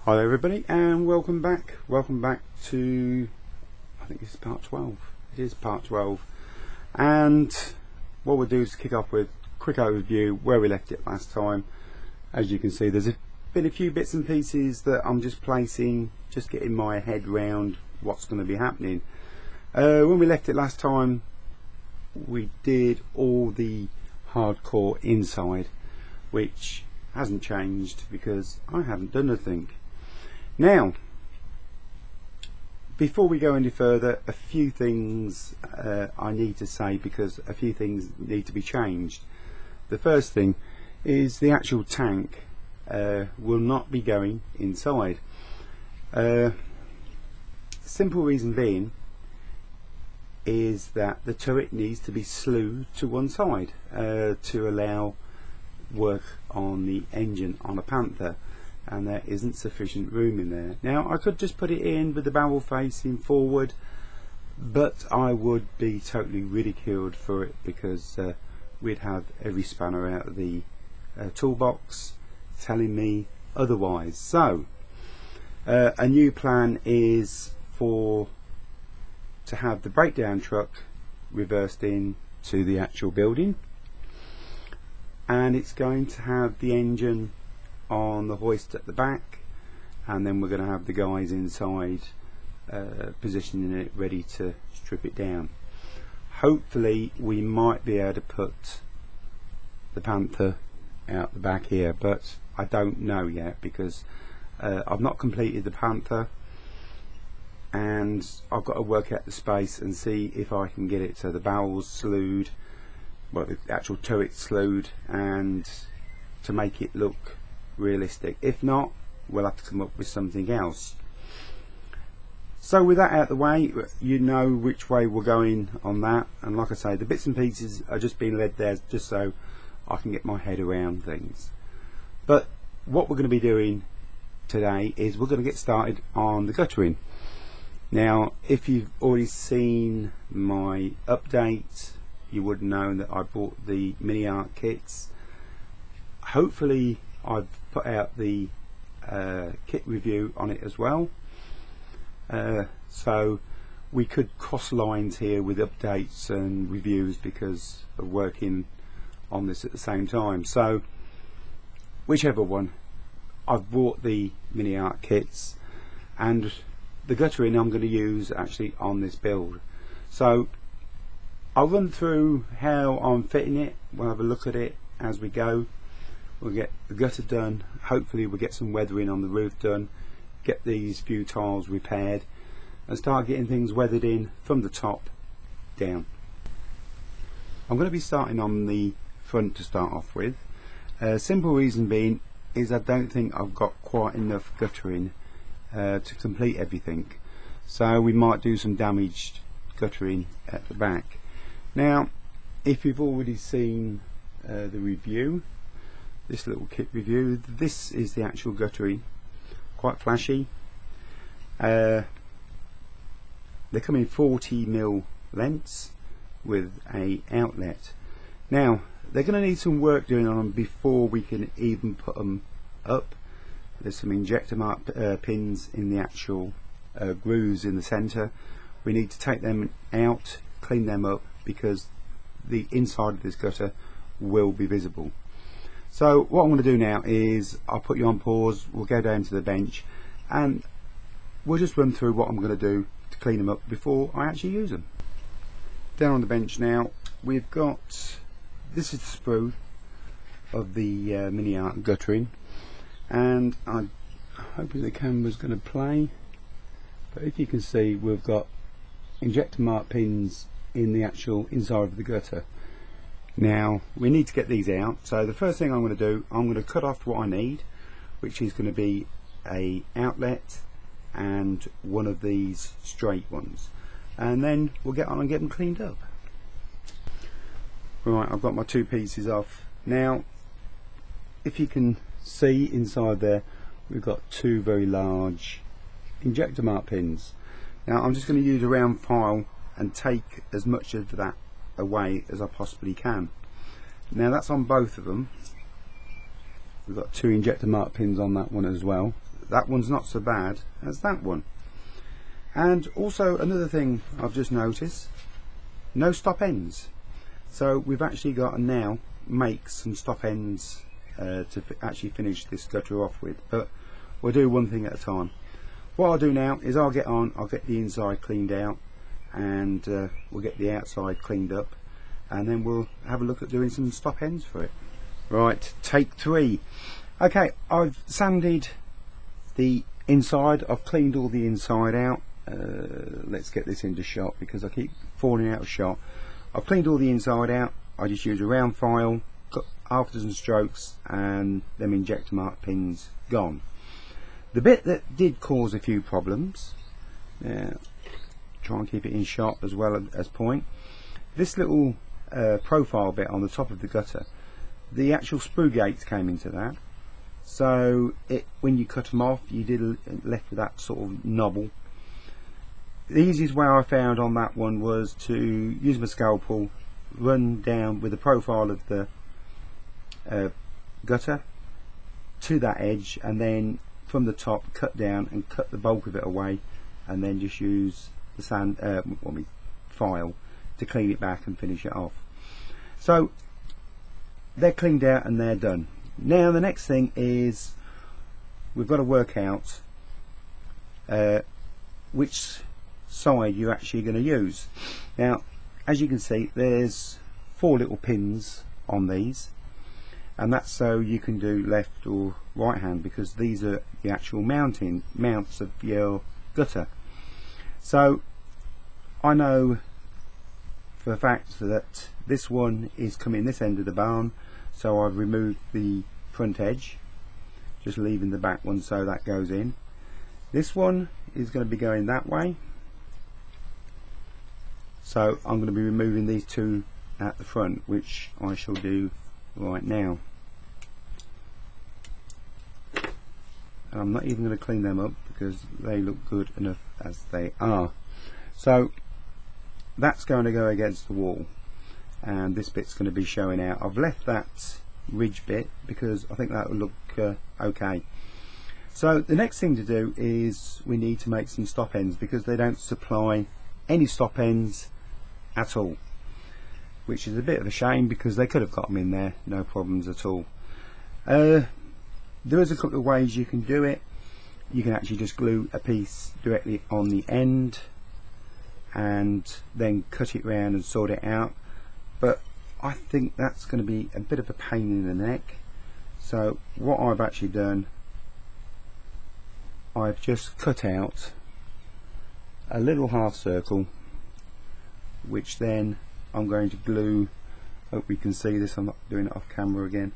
Hi everybody, and welcome back to, I think this is part 12. It is part 12, and what we'll do is kick off with a quick overview where we left it last time. As you can see, there's been a few bits and pieces that I'm just placing, just getting my head round what's going to be happening. When we left it last time, we did all the hardcore inside, which hasn't changed because I haven't done anything. Now, before we go any further, a few things I need to say, because a few things need to be changed. The first thing is the actual tank will not be going inside. Simple reason being is that the turret needs to be slewed to one side to allow work on the engine on a Panther, and there isn't sufficient room in there. Now, I could just put it in with the barrel facing forward, but I would be totally ridiculed for it, because we'd have every spanner out of the toolbox telling me otherwise. So a new plan is to have the breakdown truck reversed in to the actual building, and it's going to have the engine on the hoist at the back, and then we're going to have the guys inside positioning it ready to strip it down. Hopefully we might be able to put the Panther out the back here, but I don't know yet, because I've not completed the Panther, and I've got to work out the space and see if I can get it so the barrel's slewed, well, the actual turret slewed, and to make it look realistic. If not, we'll have to come up with something else. So with that out of the way, you know which way we're going on that, and like I say, the bits and pieces are just being led there just so I can get my head around things. But what we're going to be doing today is we're going to get started on the guttering. Now, if you've already seen my update, you would know that I bought the Miniart kits. Hopefully I've put out the kit review on it as well, so we could cross lines here with updates and reviews because of working on this at the same time. So whichever one, I've bought the Miniart kits, and the guttering I'm going to use actually on this build. So I'll run through how I'm fitting it. We'll have a look at it as we go. We'll get the gutter done, hopefully we'll get some weathering on the roof done, get these few tiles repaired, and start getting things weathered in from the top down. I'm going to be starting on the front to start off with. Simple reason being is I don't think I've got quite enough guttering to complete everything, so we might do some damaged guttering at the back. Now, if you've already seen the review, this little kit review, this is the actual guttering, quite flashy. They come in 40mm lengths with a outlet. Now, they're going to need some work doing on them before we can even put them up. There's some injector mark pins in the actual grooves in the center. We need to take them out, clean them up, because the inside of this gutter will be visible. So what I'm going to do now is I'll put you on pause, we'll go down to the bench, and we'll just run through what I'm going to do to clean them up before I actually use them. Down on the bench now, we've got, this is the sprue of the Miniart guttering, and I'm hoping the camera's going to play, but if you can see, we've got injector mark pins in the actual inside of the gutter. Now we need to get these out, so the first thing I'm going to do, I'm going to cut off what I need, which is going to be a outlet and one of these straight ones, and then we'll get on and get them cleaned up. Right, I've got my two pieces off. Now if you can see inside there, we've got two very large injector mark pins. Now I'm just going to use a round file and take as much of that away as I possibly can. Now that's on both of them. We've got two injector mark pins on that one as well. that one's not so bad as that one. And also another thing I've just noticed, no stop ends. So we've actually got to now make some stop ends to actually finish this gutter off with, but we'll do one thing at a time. What I'll do now is I'll get the inside cleaned out, and we'll get the outside cleaned up, and then we'll have a look at doing some stop ends for it. Right, take 3. Okay, I've sanded the inside, I've cleaned all the inside out. Let's get this into shot because I keep falling out of shot. I've cleaned all the inside out. I just use a round file, cut half a dozen strokes, and them injector mark pins gone. The bit that did cause a few problems, try and keep it in shot as well as point, this little profile bit on the top of the gutter, the actual sprue gates came into that, so when you cut them off you left with that sort of knobble. The easiest way I found on that one was to use my scalpel, run down with the profile of the gutter to that edge, and then from the top cut down and cut the bulk of it away, and then just use the file to clean it back and finish it off. So they're cleaned out and they're done. Now the next thing is we've got to work out which side you're actually going to use. Now as you can see, there's 4 little pins on these, and that's so you can do left or right hand, because these are the actual mounts of your gutter. So I know for a fact that this one is coming this end of the barn, so I've removed the front edge, just leaving the back one so that goes in. This one is going to be going that way, so I'm going to be removing these 2 at the front, which I shall do right now. And I'm not even going to clean them up because they look good enough as they are. So that's going to go against the wall, and this bit's going to be showing out. I've left that ridge bit because I think that will look okay. So the next thing to do is we need to make some stop ends, because they don't supply any stop ends at all, which is a bit of a shame because they could have got them in there, no problems at all. There is a couple of ways you can do it. You can actually just glue a piece directly on the end and then cut it round and sort it out, but I think that's going to be a bit of a pain in the neck. So what I've actually done, I've just cut out a little half circle, which then I'm going to glue. Hope we can see this, I'm not doing it off camera again.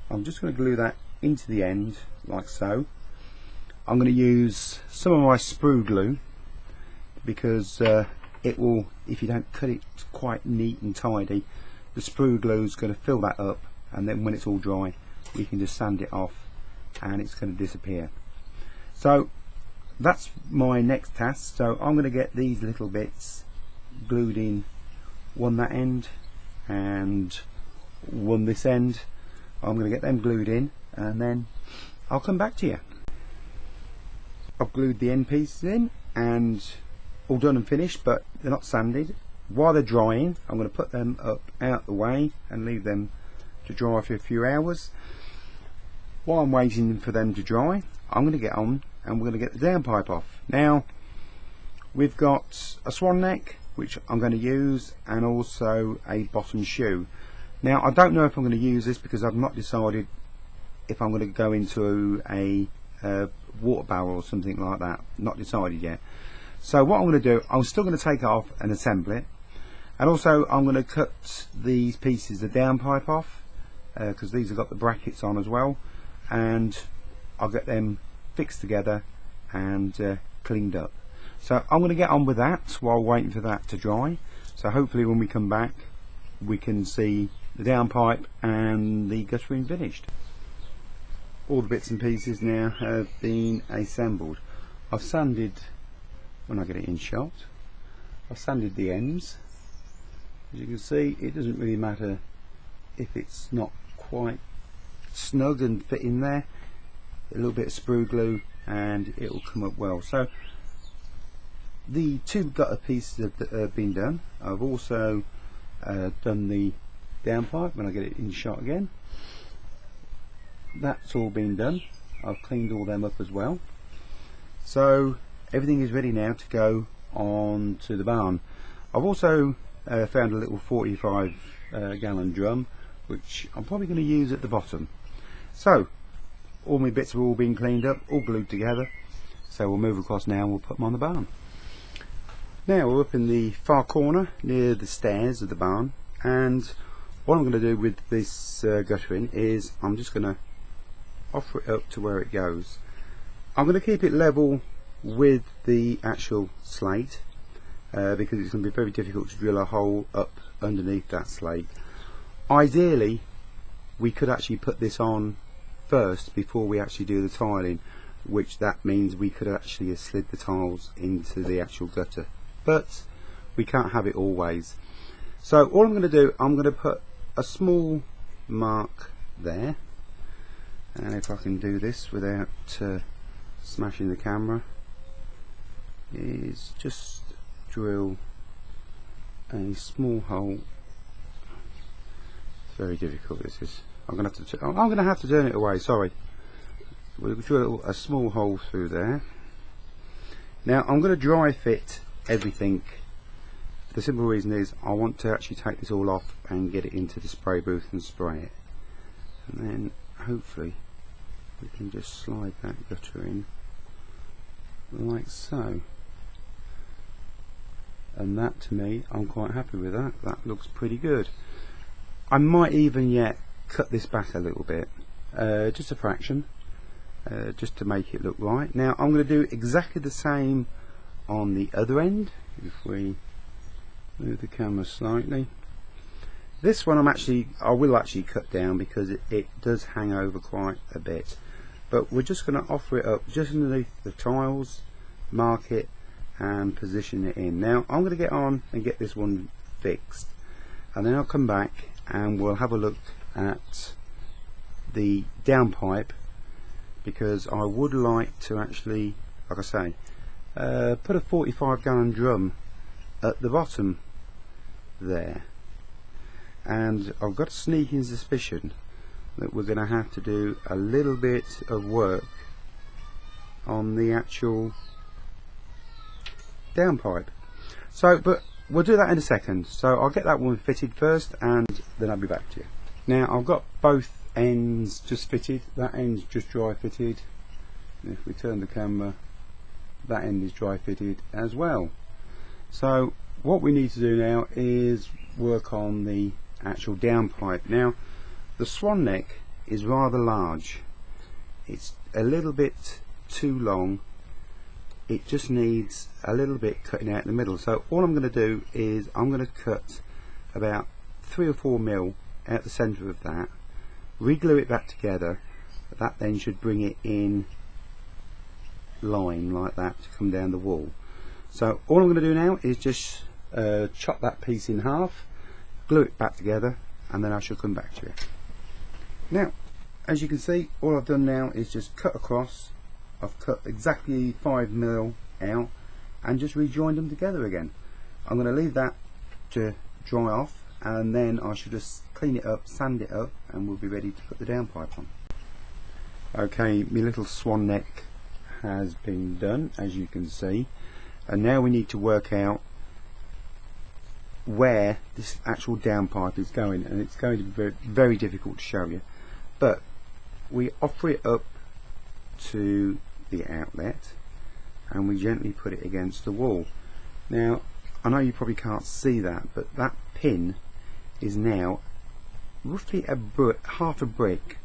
I'm just going to glue that into the end like so. I'm going to use some of my sprue glue because it will, if you don't cut it quite neat and tidy, the sprue glue is going to fill that up, and then when it's all dry we can just sand it off and it's going to disappear. So that's my next task. So I'm going to get these little bits glued in, one that end and one this end. I'm going to get them glued in and then I'll come back to you. I've glued the end pieces in and all done and finished, but they're not sanded. While they're drying, I'm going to put them up out the way and leave them to dry for a few hours. While I'm waiting for them to dry, I'm going to get on and we're going to get the downpipe off. Now we've got a swan neck which I'm going to use, and also a bottom shoe. Now I don't know if I'm going to use this because I've not decided if I'm going to go into a water barrel or something like that. Not decided yet. So what I'm going to do, I'm still going to take it off and assemble it, and also I'm going to cut these pieces of downpipe off because these have got the brackets on as well, and I'll get them fixed together and cleaned up. So I'm going to get on with that while waiting for that to dry. So hopefully when we come back we can see the downpipe and the guttering finished. All the bits and pieces now have been assembled. I've sanded, when I get it in shot, I've sanded the ends. As you can see, it doesn't really matter if it's not quite snug and fit in there. A little bit of sprue glue and it will come up well. So the 2 gutter pieces have been done. I've also done the downpipe when I get it in shot again. That's all been done. I've cleaned all them up as well. So everything is ready now to go on to the barn. I've also found a little 45 gallon drum, which I'm probably going to use at the bottom. So all my bits have all been cleaned up, all glued together. So we'll move across now and we'll put them on the barn. Now we're up in the far corner near the stairs of the barn, and what I'm going to do with this guttering is I'm just going to offer it up to where it goes. I'm going to keep it level with the actual slate because it's going to be very difficult to drill a hole up underneath that slate. Ideally we could actually put this on first before we actually do the tiling, which that means we could actually slid the tiles into the actual gutter, but we can't have it always. So all I'm going to do, I'm going to put a small mark there, and if I can do this without smashing the camera, is just drill a small hole. It's very difficult, this is. I'm going to have to turn it away, sorry. We'll drill a small hole through there. Now I'm going to dry fit everything. The simple reason is I want to actually take this all off and get it into the spray booth and spray it, and then hopefully we can just slide that gutter in like so, and that, to me, I'm quite happy with that. That looks pretty good. I might even yet cut this back a little bit, just a fraction, just to make it look right. Now I'm going to do exactly the same on the other end. If we move the camera slightly, this one I will actually cut down because it does hang over quite a bit, but we're just going to offer it up just underneath the tiles, mark it and position it in. Now I'm going to get on and get this one fixed, and then I'll come back and we'll have a look at the downpipe, because I would like to actually, like I say, put a 45 gallon drum at the bottom there, and I've got a sneaking suspicion that we're going to have to do a little bit of work on the actual downpipe. So, but we'll do that in a second. So I'll get that one fitted first and then I'll be back to you. Now I've got both ends just fitted. That end's just dry fitted, and if we turn the camera, that end is dry fitted as well. So what we need to do now is work on the actual downpipe. Now the swan neck is rather large, it's a little bit too long, it just needs a little bit cutting out in the middle. So all I'm going to do is I'm going to cut about 3 or 4 mil out the centre of that, re-glue it back together. That then should bring it in line like that to come down the wall. So all I'm going to do now is just chop that piece in half, glue it back together, and then I shall come back to you. Now as you can see, all I've done now is just cut across. I've cut exactly 5 mil out and just rejoined them together again. I'm going to leave that to dry off, and then I should just clean it up, sand it up, and we'll be ready to put the downpipe on. Okay, my little swan neck has been done, as you can see, and now we need to work out where this actual downpipe is going, and it's going to be very, very difficult to show you, but we offer it up to the outlet and we gently put it against the wall. Now I know you probably can't see that, but that pin is now roughly half a brick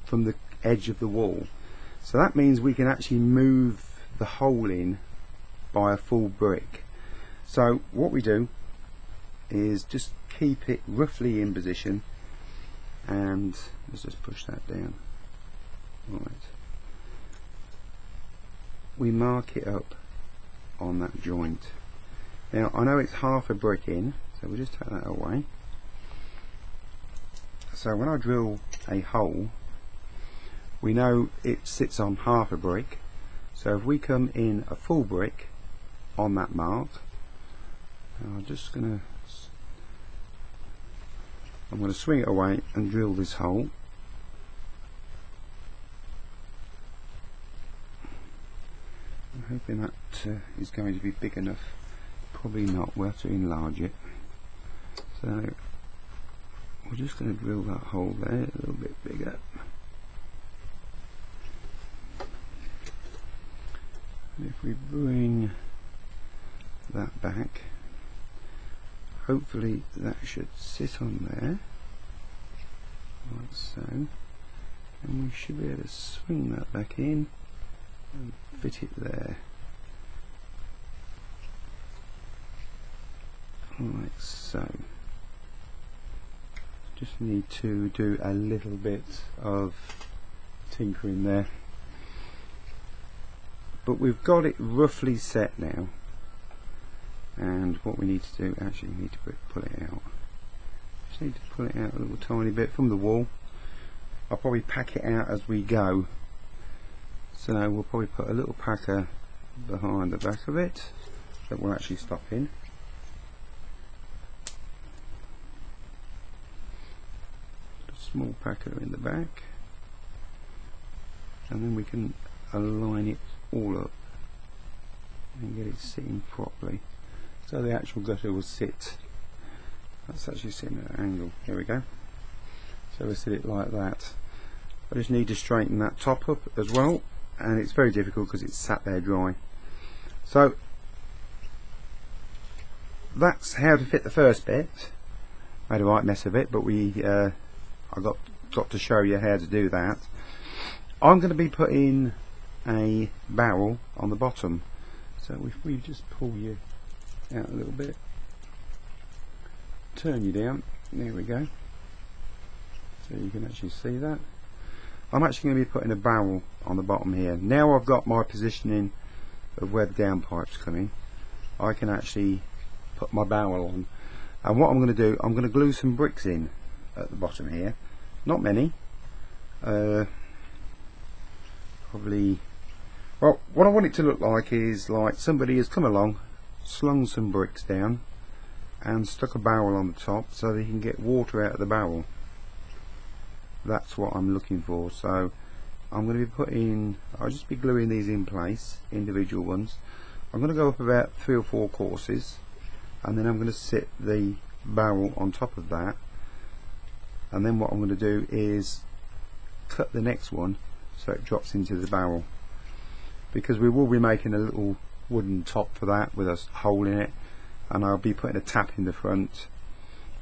from the edge of the wall, so that means we can actually move the hole in by a full brick. So what we do is just keep it roughly in position, and let's just push that down. Right, we mark it up on that joint. Now I know it's half a brick in, so we'll just take that away. So when I drill a hole, we know it sits on half a brick, So if we come in a full brick on that mark, I'm going to swing it away and drill this hole. I'm hoping that is going to be big enough. Probably not, we'll have to enlarge it. So we're just going to drill that hole there a little bit bigger. And if we bring that back, hopefully that should sit on there, like so, and we should be able to swing that back in and fit it there, like so. Just need to do a little bit of tinkering there, but we've got it roughly set now. And what we need to do, actually we need to pull it out. Just need to pull it out a little tiny bit from the wall. I'll probably pack it out as we go. So we'll probably put a little packer behind the back of it that will actually stop in. Put a small packer in the back. And then we can align it all up and get it sitting properly. So the actual gutter will sit, that's actually sitting at an angle, here we go. So we'll sit it like that. I just need to straighten that top up as well, and it's very difficult because it's sat there dry. So that's how to fit the first bit. Made a right mess of it, but I got to show you how to do that. I'm going to be putting a barrel on the bottom. So if we just pull you out a little bit, turn you down, there we go, so you can actually see that. I'm actually going to be putting a barrel on the bottom here. Now I've got my positioning of where the downpipe's coming, I can actually put my barrel on, and what I'm going to do, I'm going to glue some bricks in at the bottom here, not many, probably, well, what I want it to look like is like somebody has come along, slung some bricks down and stuck a barrel on the top so they can get water out of the barrel. That's what I'm looking for. So I'm going to be I'll just be gluing these in place, individual ones. I'm going to go up about 3 or 4 courses, and then I'm going to sit the barrel on top of that, and then what I'm going to do is cut the next one so it drops into the barrel, because we will be making a little wooden top for that with a hole in it, and I'll be putting a tap in the front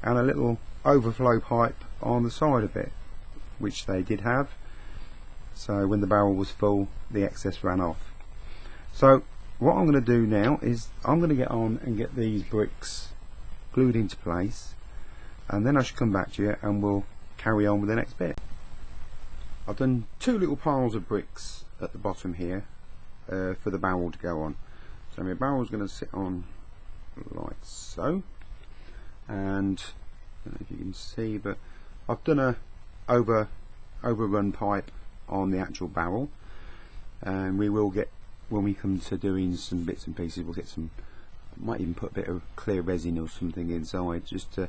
and a little overflow pipe on the side of it, which they did have, so when the barrel was full the excess ran off. So what I'm going to do now is I'm going to get on and get these bricks glued into place, and then I should come back to you and we'll carry on with the next bit. I've done 2 little piles of bricks at the bottom here for the barrel to go on. So my barrel is going to sit on like so, and I don't know if you can see, but I've done a overrun pipe on the actual barrel, and we will get, when we come to doing some bits and pieces, we'll get some, might even put a bit of clear resin or something inside just to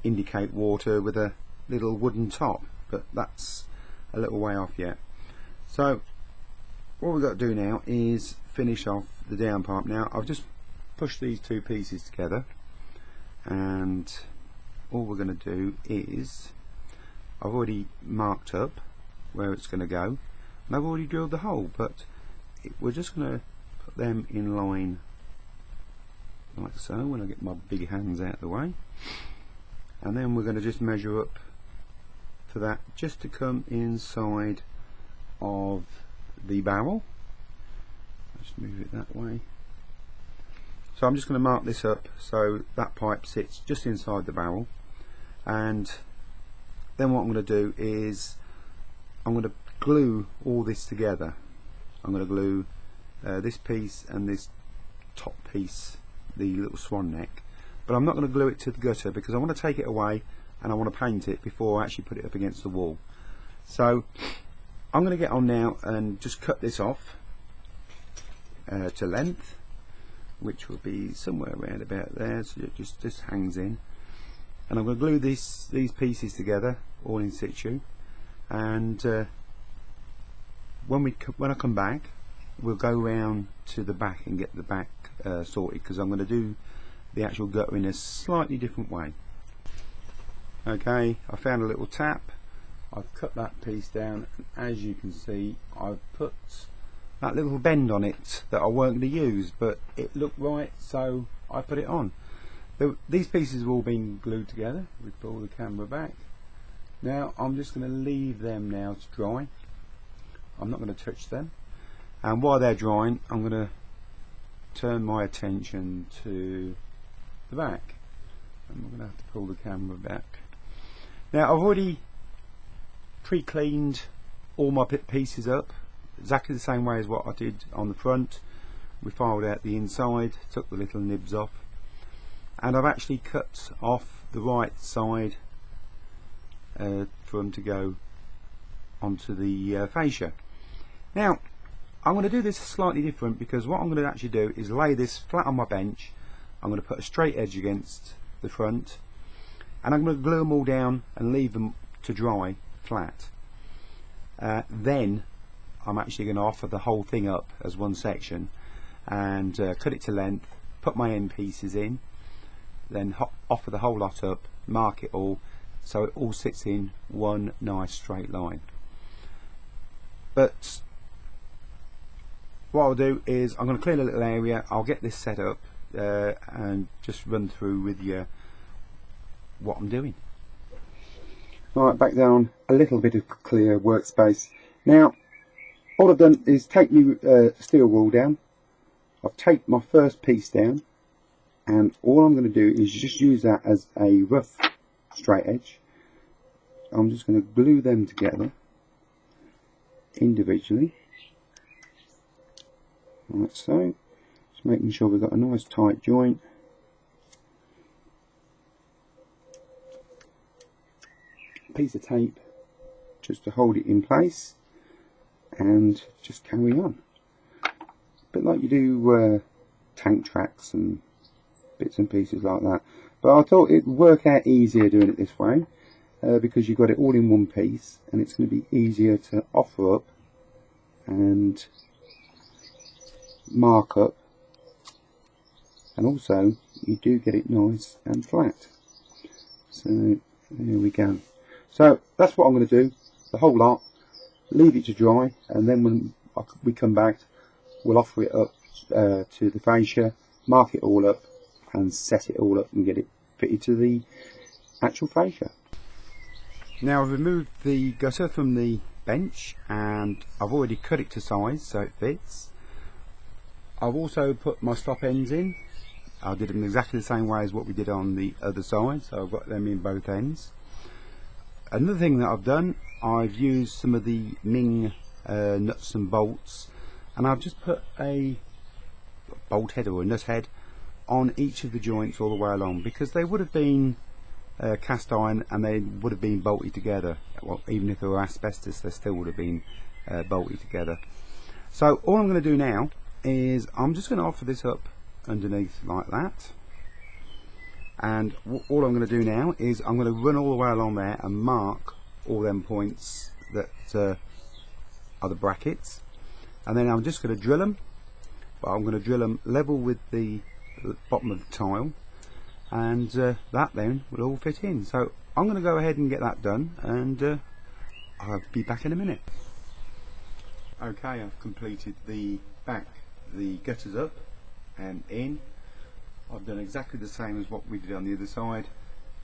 indicate water with a little wooden top, but that's a little way off yet. So what we've got to do now is finish off the downpipe. Now I've just pushed these 2 pieces together, and all we're going to do is, I've already marked up where it's going to go, and I've already drilled the hole, but we're just going to put them in line like so when I get my big hands out of the way, and then we're going to just measure up for that just to come inside of the barrel. Just move it that way. So I'm just going to mark this up so that pipe sits just inside the barrel, and then what I'm going to do is I'm going to glue all this together. I'm going to glue this piece and this top piece, the little swan neck, but I'm not going to glue it to the gutter because I want to take it away and I want to paint it before I actually put it up against the wall. So I'm going to get on now and just cut this off, to length, which will be somewhere around about there, so it just hangs in. And I'm going to glue these pieces together all in situ, and when I come back, we'll go round to the back and get the back sorted, because I'm going to do the actual guttering a slightly different way. Okay, I found a little tap. I've cut that piece down, and as you can see, I've put that little bend on it that I weren't going to use, but it looked right, so I put it on. These pieces have all been glued together. We pull the camera back. Now I'm just going to leave them now to dry. I'm not going to touch them, and while they're drying, I'm going to turn my attention to the back, and we're going to have to pull the camera back. Now I've already pre-cleaned all my pieces up exactly the same way as what I did on the front. We filed out the inside, took the little nibs off, and I've actually cut off the right side for them to go onto the fascia. Now I'm going to do this slightly different, because what I'm going to actually do is lay this flat on my bench. I'm going to put a straight edge against the front, and I'm going to glue them all down and leave them to dry flat. Then I'm actually going to offer the whole thing up as one section and cut it to length, put my end pieces in, then offer the whole lot up, mark it all, so it all sits in one nice straight line. But what I'll do is I'm going to clear a little area, I'll get this set up and just run through with you what I'm doing. Right, back down a little bit of clear workspace. Now all I've done is take my steel wool down. I've taped my first piece down, and all I'm going to do is just use that as a rough straight edge. I'm just going to glue them together individually, like so, just making sure we've got a nice tight joint. Piece of tape just to hold it in place, and just carry on. A bit like you do tank tracks and bits and pieces like that, but I thought it'd work out easier doing it this way, because you've got it all in one piece, and it's going to be easier to offer up and mark up, and also you do get it nice and flat. So there we go. So that's what I'm going to do, the whole lot, leave it to dry, and then when we come back, we'll offer it up to the fascia, mark it all up, and set it all up and get it fitted to the actual fascia. Now I've removed the gutter from the bench, and I've already cut it to size so it fits. I've also put my stop ends in. I did them exactly the same way as what we did on the other side, so I've got them in both ends. Another thing that I've done, I've used some of the Ming nuts and bolts, and I've just put a bolt head or a nut head on each of the joints all the way along, because they would have been cast iron and they would have been bolted together. Well, even if they were asbestos, they still would have been bolted together. So all I'm going to do now is I'm just going to offer this up underneath like that, and all I'm going to do now is I'm going to run all the way along there and mark all them points that are the brackets, and then I'm just going to drill them, but I'm going to drill them level with the bottom of the tile, and that then will all fit in. So I'm going to go ahead and get that done, and I'll be back in a minute. Okay, I've completed the back, the gutters up and in. I've done exactly the same as what we did on the other side,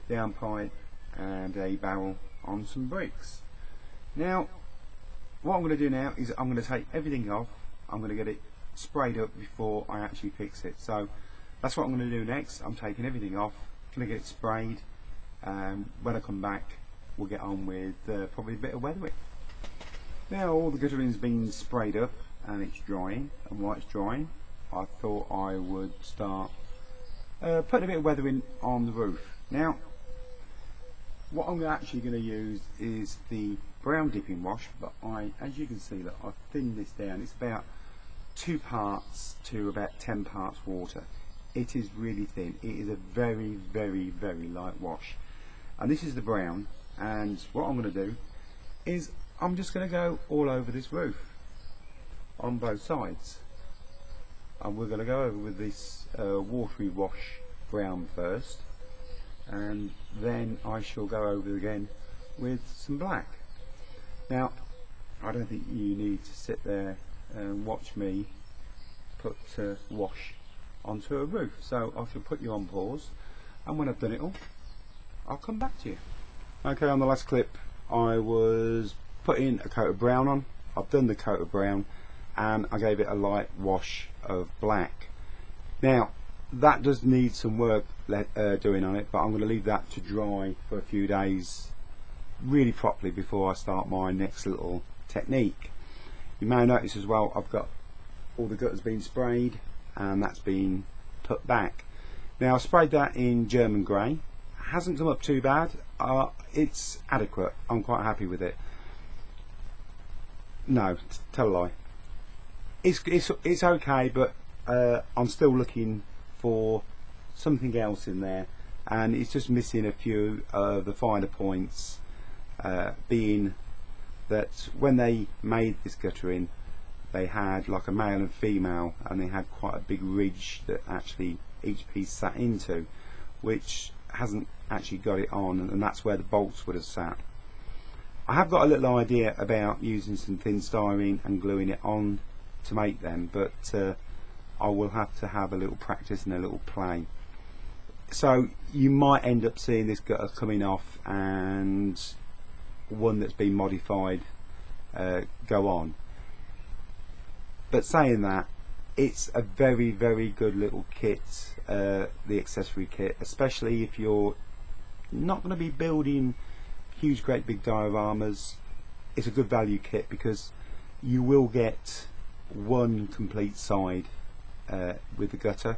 downpipe and a barrel on some bricks. Now what I'm going to do now is I'm going to take everything off. I'm going to get it sprayed up before I actually fix it. So that's what I'm going to do next. I'm taking everything off, going to get it sprayed, and when I come back we'll get on with probably a bit of weathering. Now all the guttering's been sprayed up and it's drying, and while it's drying I thought I would start putting a bit of weathering on the roof. Now what I'm actually going to use is the brown dipping wash, but as you can see that I've thinned this down. It's about 2 parts to about 10 parts water. It is really thin. It is a very, very, very light wash. And this is the brown, and what I'm going to do is I'm just going to go all over this roof on both sides, and we're going to go over with this watery wash brown first, and then I shall go over again with some black. Now I don't think you need to sit there and watch me put wash onto a roof, so I shall put you on pause, and when I've done it all I'll come back to you. Okay, on the last clip I was putting a coat of brown on. I've done the coat of brown and I gave it a light wash of black. Now that does need some work doing on it, but I'm going to leave that to dry for a few days really properly before I start my next little technique. You may notice as well I've got all the gutters being sprayed and that's been put back. Now I sprayed that in German grey. Hasn't come up too bad. It's adequate. I'm quite happy with it. No, tell a lie. It's okay, but I'm still looking for something else in there, and it's just missing a few of the finer points, being that when they made this guttering they had like a male and female, and they had quite a big ridge that actually each piece sat into, which hasn't actually got it on, and that's where the bolts would have sat. I have got a little idea about using some thin styrene and gluing it on to make them, but I will have to have a little practice and a little play. So you might end up seeing this gutter coming off and one that's been modified go on. But saying that, it's a very, very good little kit, the accessory kit, especially if you're not going to be building huge great big dioramas. It's a good value kit because you will get one complete side with the gutter,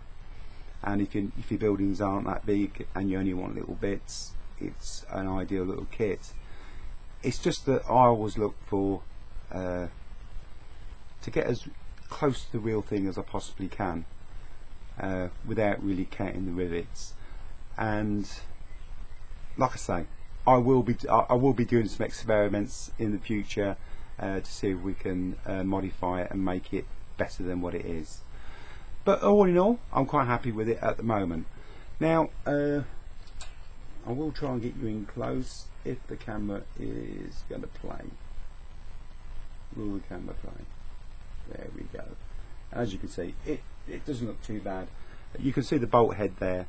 and if your buildings aren't that big and you only want little bits, it's an ideal little kit. It's just that I always look for to get as close to the real thing as I possibly can, without really counting the rivets. And like I say, I will be doing some experiments in the future to see if we can modify it and make it better than what it is. But all in all, I'm quite happy with it at the moment. Now I will try and get you in close if the camera is going to play. Will the camera play? There we go. As you can see, it doesn't look too bad. You can see the bolt head there.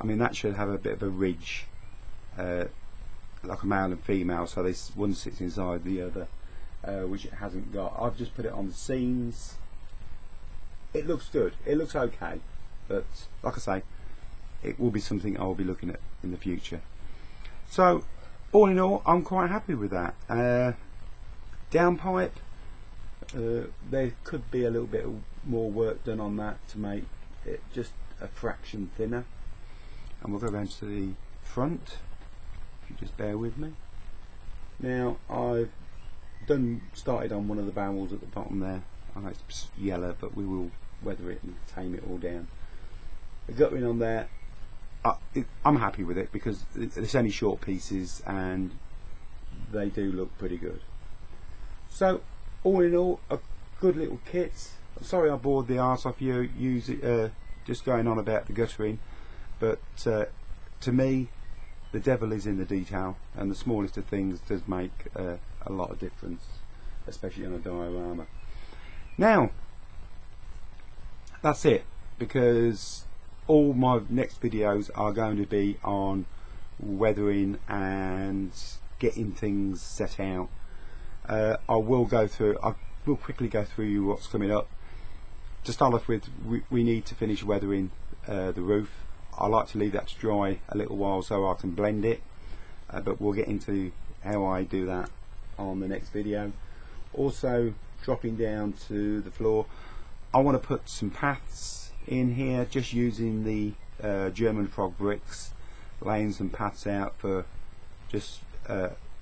I mean, that should have a bit of a ridge, like a male and female, so this one sits inside the other, which it hasn't got. I've just put it on the seams. It looks good. It looks okay, but like I say, it will be something I'll be looking at in the future. So all in all, I'm quite happy with that. Downpipe, there could be a little bit more work done on that to make it just a fraction thinner. And we'll go round to the front, if you just bear with me. Now I've started on one of the barrels at the bottom there. I know it's yellow, but we will weather it and tame it all down. The guttering on there, I'm happy with it because it's only short pieces and they do look pretty good. So all in all, a good little kit. I'm sorry I bored the arse off you just going on about the guttering, but to me the devil is in the detail, and the smallest of things does make a lot of difference, especially on a diorama. Now that's it, because all my next videos are going to be on weathering and getting things set out. I will quickly go through what's coming up. To start off with, we need to finish weathering the roof. I like to leave that to dry a little while so I can blend it, but we'll get into how I do that on the next video. Also, dropping down to the floor, I want to put some paths in here, just using the German frog bricks, laying some paths out for just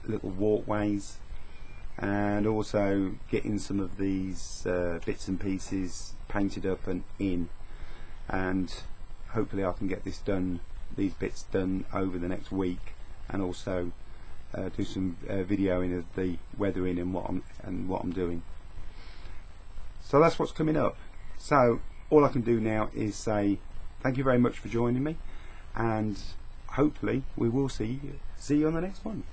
little walkways. and also getting some of these bits and pieces painted up and in, and hopefully I can get this done, these bits done over the next week, and also do some videoing of the weathering and what I'm doing. So that's what's coming up. So all I can do now is say thank you very much for joining me, and hopefully we will see you on the next one.